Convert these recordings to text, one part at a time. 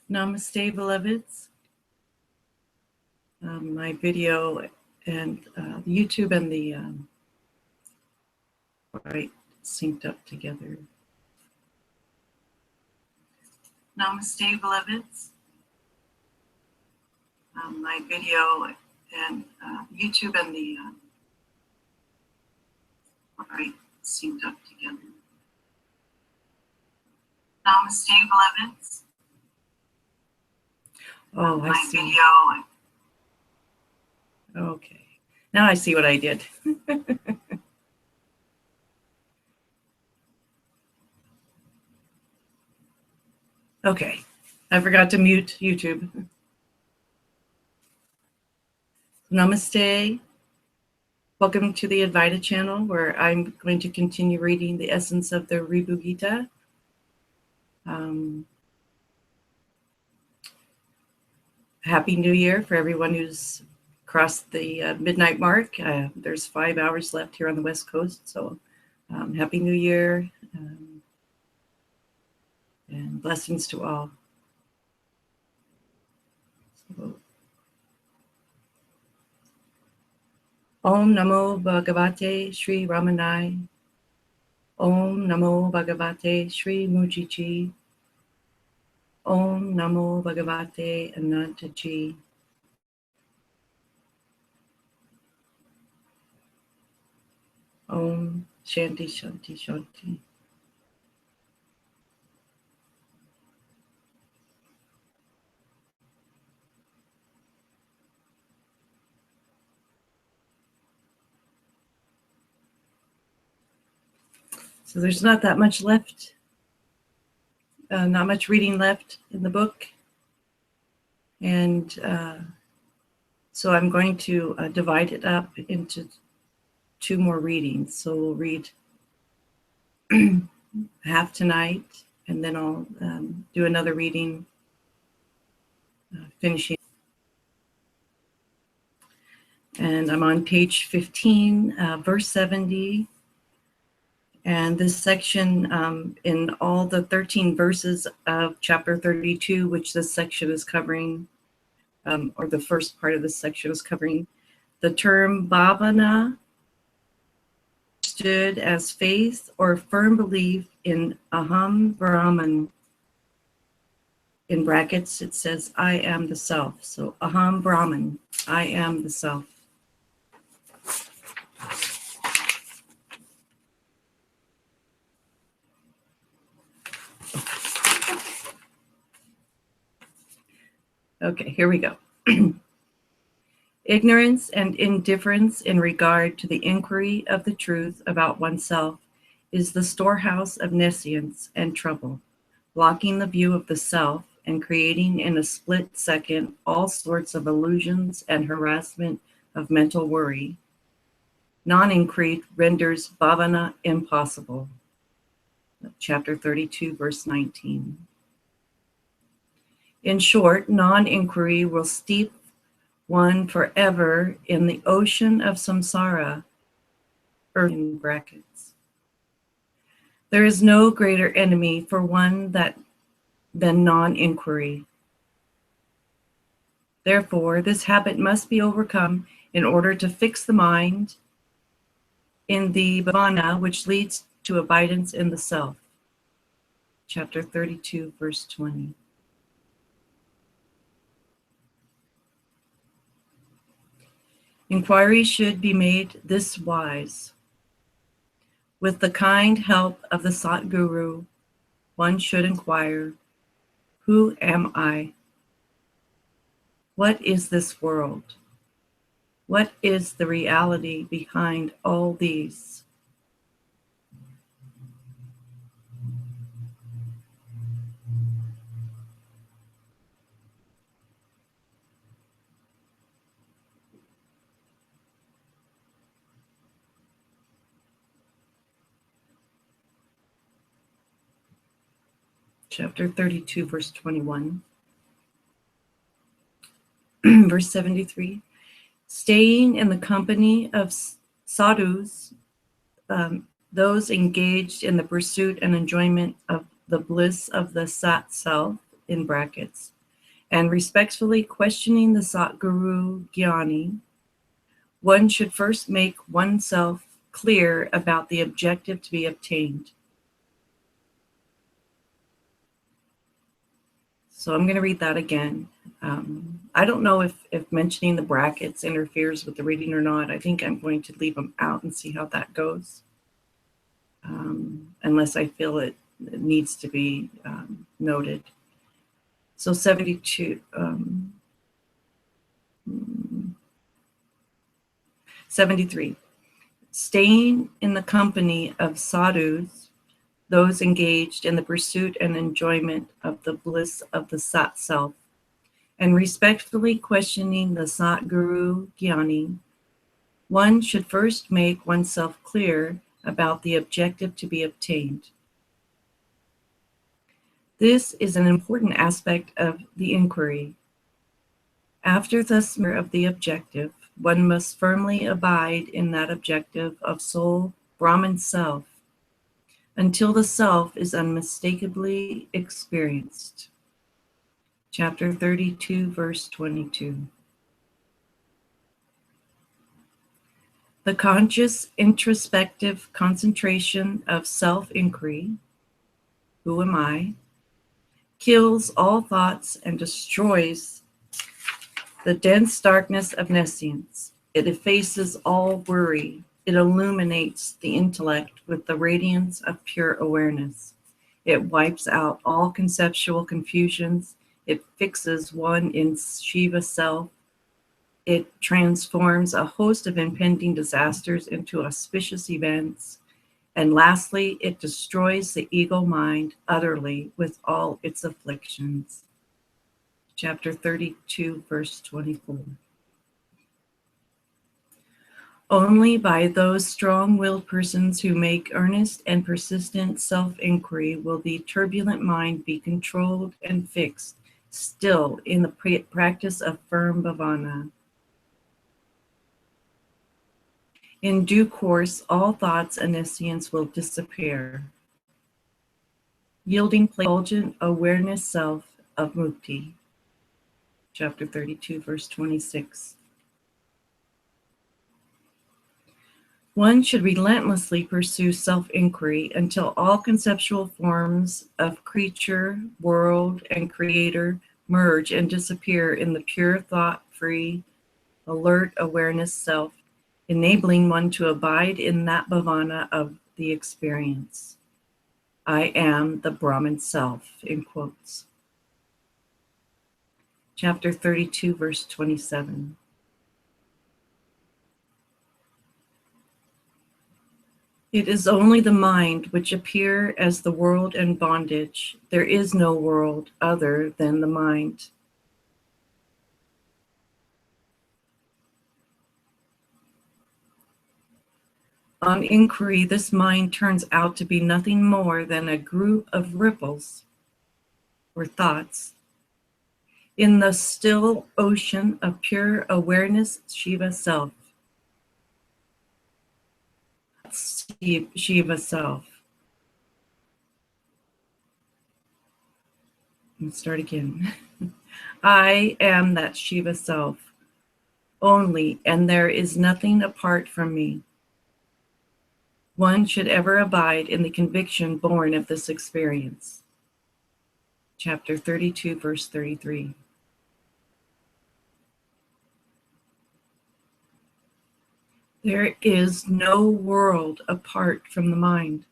Namaste, beloveds. My video and YouTube and the right synced up together. Namaste, beloveds. My video and YouTube and the right synced up together. Namaste, beloveds. Oh, I see. Video. Okay. Now I see what I did. Okay. I forgot to mute YouTube. Namaste. Welcome to the Advaita channel, where I'm going to continue reading the essence of the Ribhu Gita. Happy New Year for everyone who's crossed the midnight mark. There's 5 hours left here on the West Coast, so Happy New Year and blessings to all. So, Om Namo Bhagavate Sri Ramanai. Om Namo Bhagavate Sri Mujiji. Om Namo Bhagavate Anantaji. Om Shanti Shanti Shanti. So there's not that much left, not much reading left in the book. And so I'm going to divide it up into 2 more readings. So we'll read half tonight, and then I'll do another reading, finishing. And I'm on page 15, verse 70. And this section, in all the 13 verses of chapter 32, which this section is covering, or the first part of this section is covering, the term bhavana, understood as faith or firm belief in Aham Brahman. In brackets, it says, I am the self. So Aham Brahman, I am the self. Okay, here we go. Ignorance and indifference in regard to the inquiry of the truth about oneself is the storehouse of nescience and trouble, blocking the view of the self and creating in a split second all sorts of illusions and harassment of mental worry. Non-inquiry renders bhavana impossible. Chapter 32, verse 19. In short, non-inquiry will steep one forever in the ocean of samsara, or in brackets. There is no greater enemy for one than non-inquiry. Therefore, this habit must be overcome in order to fix the mind in the bhavana, which leads to abidance in the self. Chapter 32, verse 20. Inquiry should be made this wise. With the kind help of the Satguru, one should inquire, who am I? What is this world? What is the reality behind all these? chapter 32, verse 21. Verse 73, staying in the company of sadhus, those engaged in the pursuit and enjoyment of the bliss of the Sat Self, in brackets, and respectfully questioning the Satguru Gyani, one should first make oneself clear about the objective to be obtained. So I'm going to read that again. I don't know if mentioning the brackets interferes with the reading or not. I think I'm going to leave them out and see how that goes. Unless I feel it needs to be noted. So 72, 73. Staying in the company of sadhus, those engaged in the pursuit and enjoyment of the bliss of the Sat Self, and respectfully questioning the Satguru Gyani, one should first make oneself clear about the objective to be obtained. This is an important aspect of the inquiry. After thus of the objective, one must firmly abide in that objective of soul, Brahman self, until the self is unmistakably experienced. Chapter 32, verse 22. The conscious introspective concentration of self-inquiry, who am I, kills all thoughts and destroys the dense darkness of nescience. It effaces all worry. It illuminates the intellect with the radiance of pure awareness. It wipes out all conceptual confusions. It fixes one in Shiva self. It transforms a host of impending disasters into auspicious events. And lastly, it destroys the ego mind utterly with all its afflictions. Chapter 32, verse 24. Only by those strong-willed persons who make earnest and persistent self-inquiry will the turbulent mind be controlled and fixed still in the practice of firm bhavana. In due course, all thoughts and nescience will disappear, yielding fulgent awareness self of mukti. Chapter 32, verse 26. One should relentlessly pursue self-inquiry until all conceptual forms of creature, world, and creator merge and disappear in the pure, thought-free, alert awareness self, enabling one to abide in that bhavana of the experience. I am the Brahman self, in quotes. Chapter 32, verse 27. It is only the mind which appear as the world and bondage. There is no world other than the mind. On inquiry, this mind turns out to be nothing more than a group of ripples, or thoughts, in the still ocean of pure awareness, Shiva self. Shiva self. Let's start again. I am that Shiva self only, and there is nothing apart from me. One should ever abide in the conviction born of this experience. Chapter 32, verse 33. There is no world apart from the mind.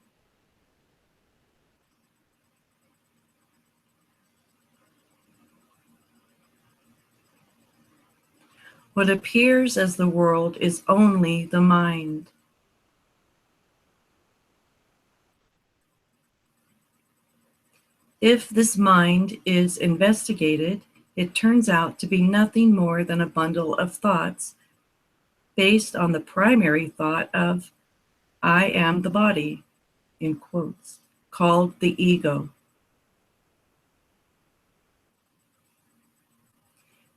What appears as the world is only the mind. If this mind is investigated, it turns out to be nothing more than a bundle of thoughts based on the primary thought of I am the body, in quotes, called the ego.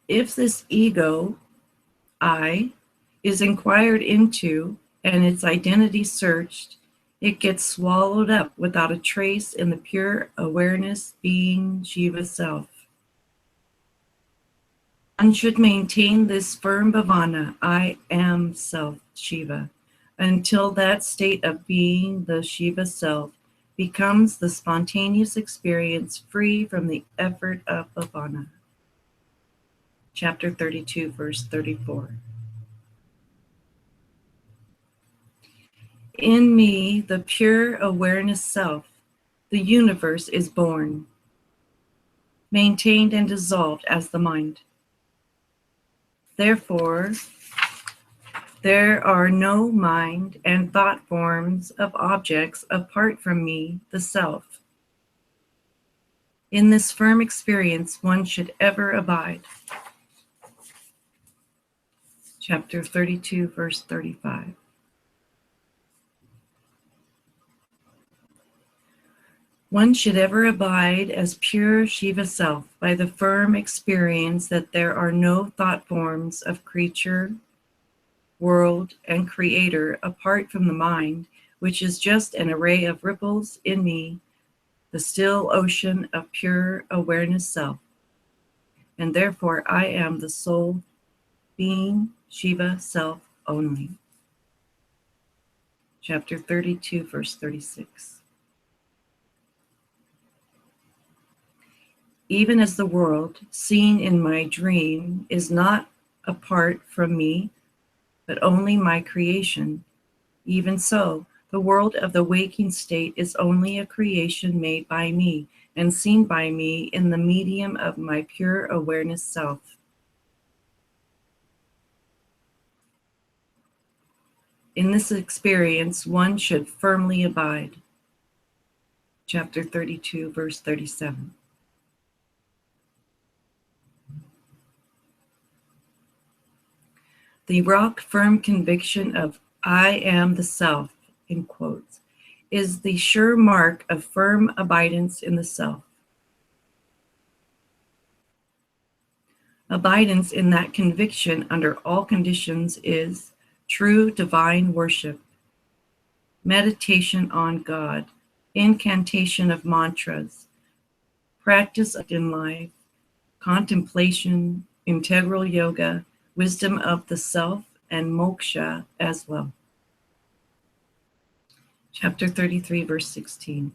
If this ego, I, is inquired into and its identity searched, it gets swallowed up without a trace in the pure awareness being Shiva self. One should maintain this firm bhavana, I am self, Shiva, until that state of being the Shiva self becomes the spontaneous experience free from the effort of bhavana. Chapter 32, verse 34. In me, the pure awareness self, the universe is born, maintained and dissolved as the mind. Therefore, there are no mind and thought forms of objects apart from me, the self. In this firm experience, one should ever abide. Chapter 32, verse 35. One should ever abide as pure Shiva self by the firm experience that there are no thought forms of creature, world, and creator apart from the mind, which is just an array of ripples in me, the still ocean of pure awareness self. And therefore I am the sole being, Shiva self only. Chapter 32, verse 36. Even as the world, seen in my dream, is not apart from me, but only my creation, even so, the world of the waking state is only a creation made by me and seen by me in the medium of my pure awareness self. In this experience, one should firmly abide. Chapter 32, verse 37. The rock firm conviction of I am the self, in quotes, is the sure mark of firm abidance in the self. Abidance in that conviction under all conditions is true divine worship, meditation on God, incantation of mantras, practice in life, contemplation, integral yoga, wisdom of the self, and moksha as well. Chapter 33, verse 16.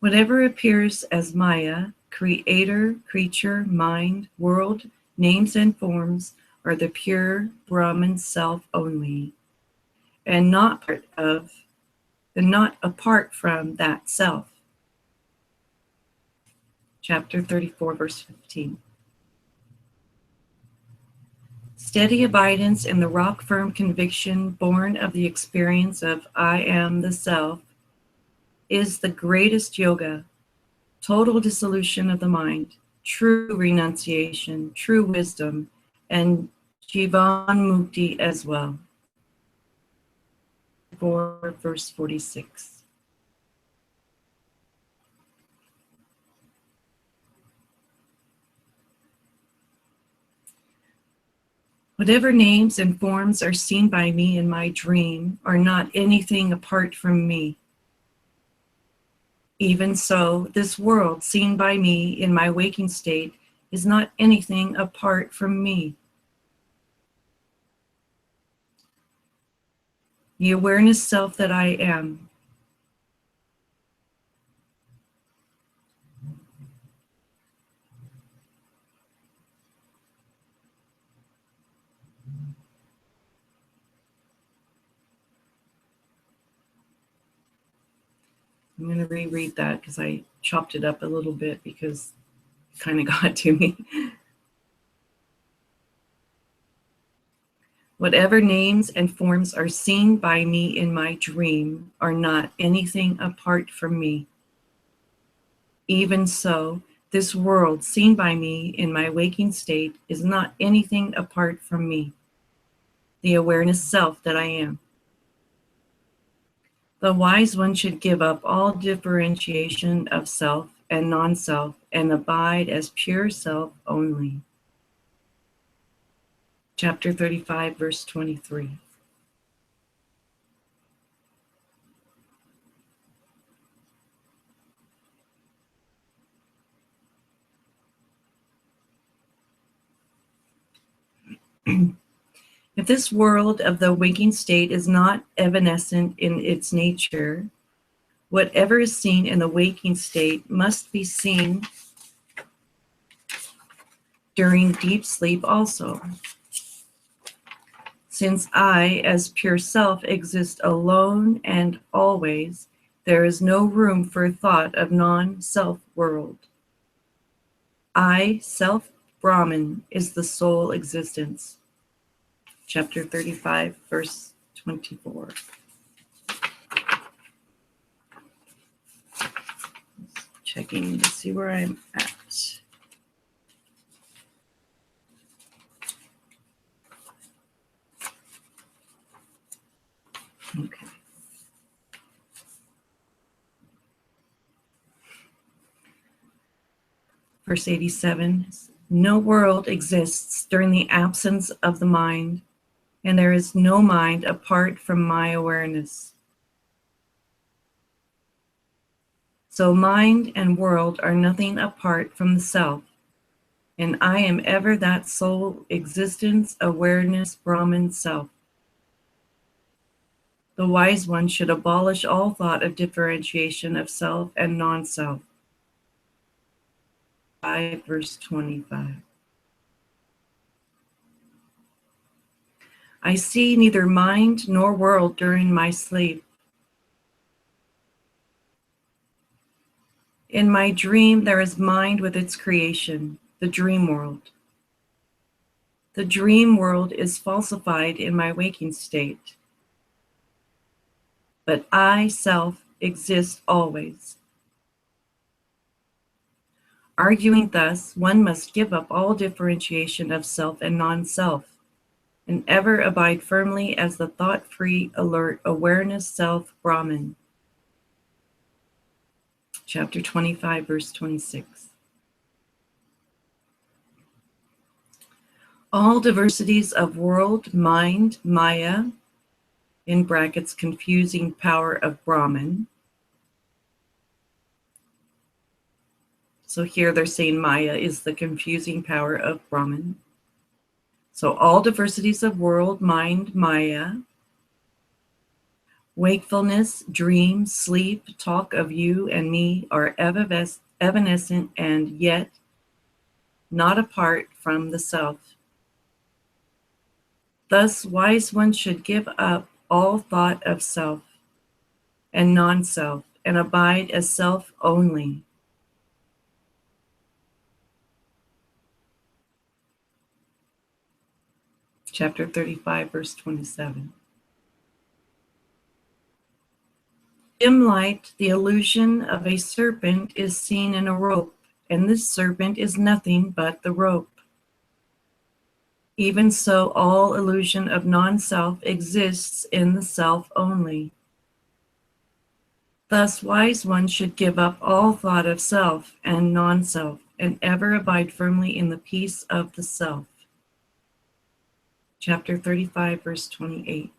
Whatever appears as Maya, creator, creature, mind, world, names, and forms are the pure Brahman self only, and not part of, and not apart from that self. Chapter 34, verse 15. Steady abidance in the rock-firm conviction born of the experience of I am the self is the greatest yoga, total dissolution of the mind, true renunciation, true wisdom, and Jivan Mukti as well. 4, verse 46. Whatever names and forms are seen by me in my dream are not anything apart from me. Even so, this world seen by me in my waking state is not anything apart from me. The awareness self that I am. I'm going to reread that because I chopped it up a little bit because it kind of got to me. Whatever names and forms are seen by me in my dream are not anything apart from me. Even so, this world seen by me in my waking state is not anything apart from me, the awareness self that I am. The wise one should give up all differentiation of self and non-self and abide as pure self only. Chapter 35, verse 23. If this world of the waking state is not evanescent in its nature, whatever is seen in the waking state must be seen during deep sleep also. Since I, as pure self, exist alone and always, there is no room for thought of non-self world. I, self Brahman, is the sole existence. Chapter 35, verse 24. Checking to see where I'm at. Okay. Verse 87, no world exists during the absence of the mind, and there is no mind apart from my awareness. So mind and world are nothing apart from the self, and I am ever that sole existence, awareness, Brahman self. The wise one should abolish all thought of differentiation of self and non-self. 5 verse 25. I see neither mind nor world during my sleep. In my dream, there is mind with its creation, the dream world. The dream world is falsified in my waking state. But I, self, exist always. Arguing thus, one must give up all differentiation of self and non-self, and ever abide firmly as the thought-free, alert, awareness self Brahman. Chapter 25, verse 26. All diversities of world, mind, Maya, in brackets, confusing power of Brahman. So here they're saying Maya is the confusing power of Brahman. So all diversities of world, mind, Maya, wakefulness, dream, sleep, talk of you and me are evanescent and yet not apart from the self. Thus, wise one should give up all thought of self and non-self and abide as self only. Chapter 35, verse 27. Dim light, the illusion of a serpent is seen in a rope, and this serpent is nothing but the rope. Even so, all illusion of non-self exists in the self only. Thus, wise one should give up all thought of self and non-self, and ever abide firmly in the peace of the self. Chapter 35, verse 28.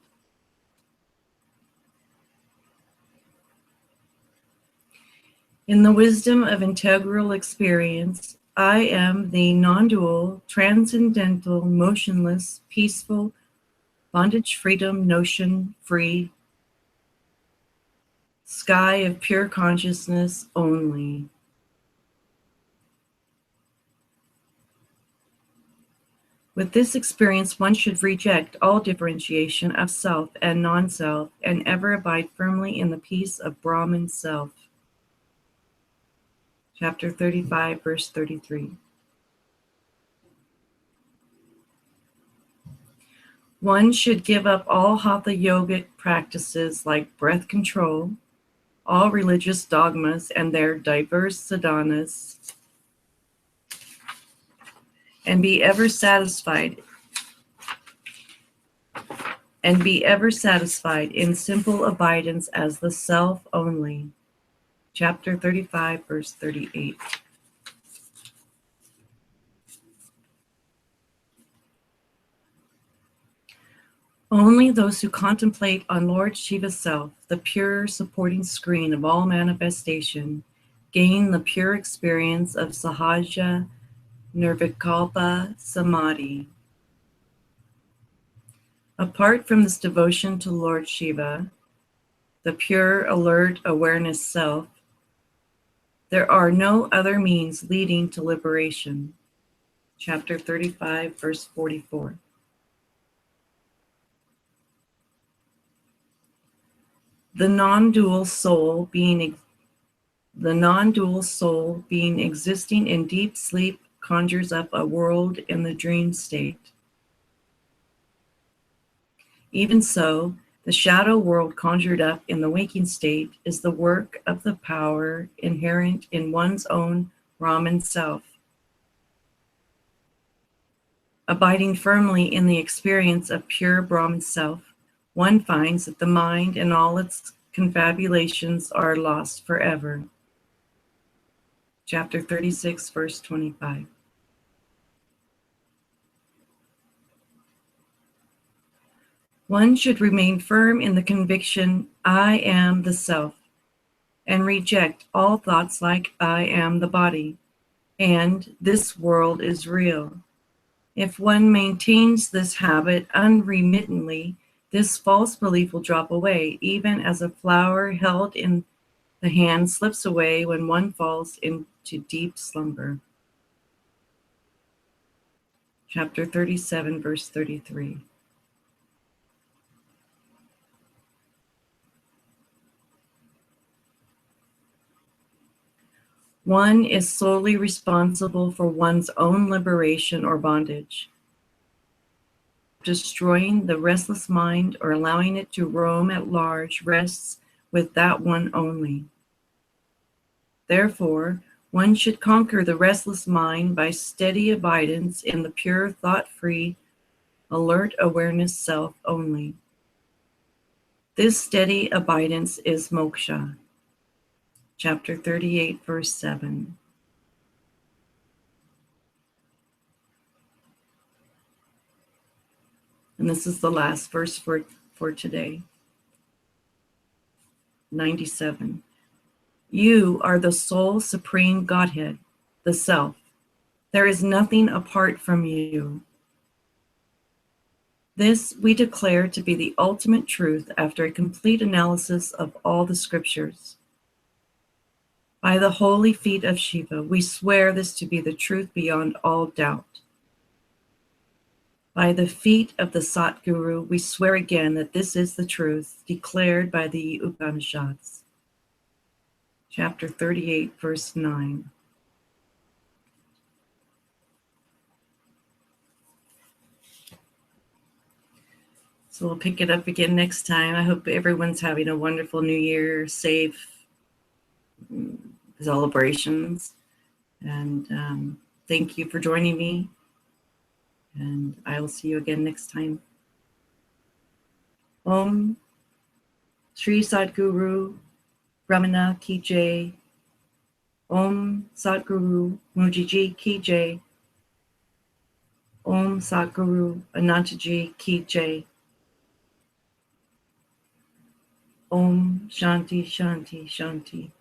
In the wisdom of integral experience, I am the non-dual, transcendental, motionless, peaceful, bondage, freedom, notion, free, sky of pure consciousness only. With this experience, one should reject all differentiation of self and non-self and ever abide firmly in the peace of Brahman self. Chapter 35, verse 33. One should give up all hatha yogic practices like breath control, all religious dogmas and their diverse sadhanas, and be ever satisfied and be ever satisfied in simple abidance as the self only. Chapter 35, verse 38. Only those who contemplate on Lord Shiva's self, the pure supporting screen of all manifestation, gain the pure experience of Sahaja Nirvikalpa Samadhi. Apart from this devotion to Lord Shiva, the pure, alert, awareness self, there are no other means leading to liberation. Chapter 35, verse 44. The non-dual soul being existing in deep sleep conjures up a world in the dream state. Even so, the shadow world conjured up in the waking state is the work of the power inherent in one's own Brahman self. Abiding firmly in the experience of pure Brahman self, one finds that the mind and all its confabulations are lost forever. Chapter 36, verse 25. One should remain firm in the conviction, I am the self, and reject all thoughts like I am the body, and this world is real. If one maintains this habit unremittingly, this false belief will drop away, even as a flower held in the hand slips away when one falls into deep slumber. Chapter 37, verse 33. One is solely responsible for one's own liberation or bondage. Destroying the restless mind or allowing it to roam at large rests with that one only. Therefore, one should conquer the restless mind by steady abidance in the pure, thought-free, alert awareness self only. This steady abidance is moksha. Chapter 38, verse 7. And this is the last verse for today. 97. You are the sole supreme Godhead, the self. There is nothing apart from you. This we declare to be the ultimate truth after a complete analysis of all the scriptures. By the holy feet of Shiva, we swear this to be the truth beyond all doubt. By the feet of the Satguru, we swear again that this is the truth declared by the Upanishads. Chapter 38, verse 9. So we'll pick it up again next time. I hope everyone's having a wonderful New Year, safe celebrations. And thank you for joining me. And I will see you again next time. Om Shri Sadguru Brahmana Ki Jai. Om Sadguru Mujiji Ki Jai. Om Sadguru Anantaji Ki Jai. Om Shanti Shanti Shanti.